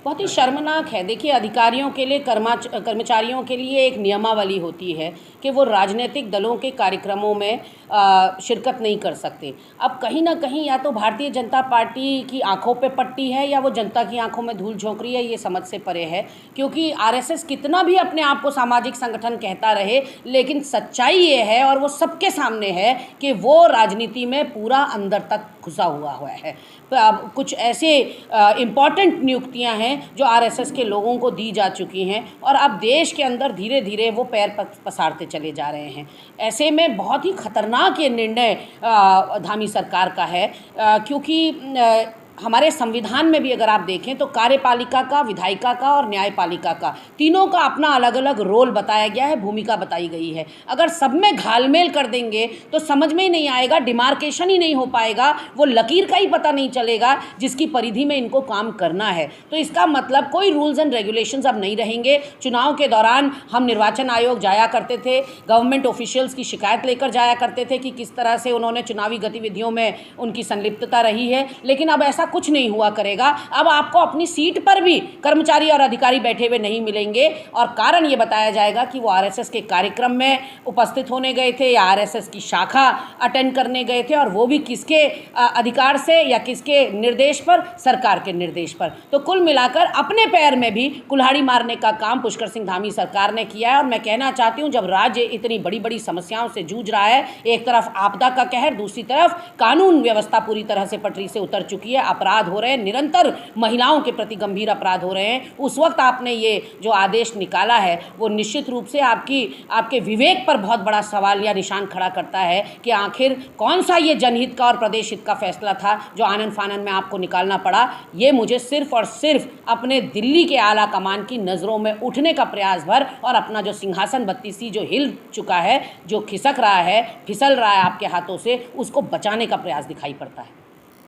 बहुत ही शर्मनाक है। देखिए, अधिकारियों के लिए, कर्मचारियों के लिए एक नियमावली होती है कि वो राजनीतिक दलों के कार्यक्रमों में शिरकत नहीं कर सकते। अब कहीं ना कहीं या तो भारतीय जनता पार्टी की आंखों पे पट्टी है या वो जनता की आंखों में धूल झोंक रही है, ये समझ से परे है। क्योंकि आरएसएस कितना भी अपने आप को सामाजिक संगठन कहता रहे, लेकिन सच्चाई ये है और वो सबके सामने है कि वो राजनीति में पूरा अंदर तक घुसा हुआ है। कुछ ऐसे इम्पॉर्टेंट नियुक्तियां हैं जो आरएसएस के लोगों को दी जा चुकी हैं और अब देश के अंदर धीरे धीरे वो पैर पसारते चले जा रहे हैं। ऐसे में बहुत ही खतरनाक ये निर्णय धामी सरकार का है, क्योंकि हमारे संविधान में भी अगर आप देखें तो कार्यपालिका का, विधायिका का और न्यायपालिका का, तीनों का अपना अलग अलग रोल बताया गया है, भूमिका बताई गई है। अगर सब में घालमेल कर देंगे तो समझ में ही नहीं आएगा, डिमार्केशन ही नहीं हो पाएगा, वो लकीर का ही पता नहीं चलेगा जिसकी परिधि में इनको काम करना है। तो इसका मतलब कोई रूल्स एंड रेगुलेशंस अब नहीं रहेंगे। चुनाव के दौरान हम निर्वाचन आयोग जाया करते थे, गवर्नमेंट ऑफिशियल्स की शिकायत लेकर जाया करते थे कि किस तरह से उन्होंने चुनावी गतिविधियों में उनकी संलिप्तता रही है, लेकिन अब ऐसा कुछ नहीं हुआ करेगा। अब आपको अपनी सीट पर भी कर्मचारी और अधिकारी बैठे हुए नहीं मिलेंगे और कारण ये बताया जाएगा कि वो आरएसएस के कार्यक्रम में उपस्थित होने गए थे या आरएसएस की शाखा अटेंड करने गए थे, और वो भी किसके अधिकार से या किसके निर्देश पर, सरकार के निर्देश पर। तो कुल मिलाकर अपने पैर में भी कुल्हाड़ी मारने का काम पुष्कर सिंह धामी सरकार ने किया है। और मैं कहना चाहती हूँ, जब राज्य इतनी बड़ी बड़ी समस्याओं से जूझ रहा है, एक तरफ आपदा का कहर, दूसरी तरफ कानून व्यवस्था पूरी तरह से पटरी से उतर चुकी है, अपराध हो रहे हैं, निरंतर महिलाओं के प्रति गंभीर अपराध हो रहे हैं, उस वक्त आपने ये जो आदेश निकाला है वो निश्चित रूप से आपके विवेक पर बहुत बड़ा सवाल या निशान खड़ा करता है कि आखिर कौन सा ये जनहित का और प्रदेश हित का फैसला था जो आनन फानन में आपको निकालना पड़ा। ये मुझे सिर्फ और सिर्फ अपने दिल्ली के आला कमान की नज़रों में उठने का प्रयास भर और अपना जो सिंहासन बत्तीसी जो हिल चुका है, जो खिसक रहा है, फिसल रहा है आपके हाथों से, उसको बचाने का प्रयास दिखाई पड़ता है।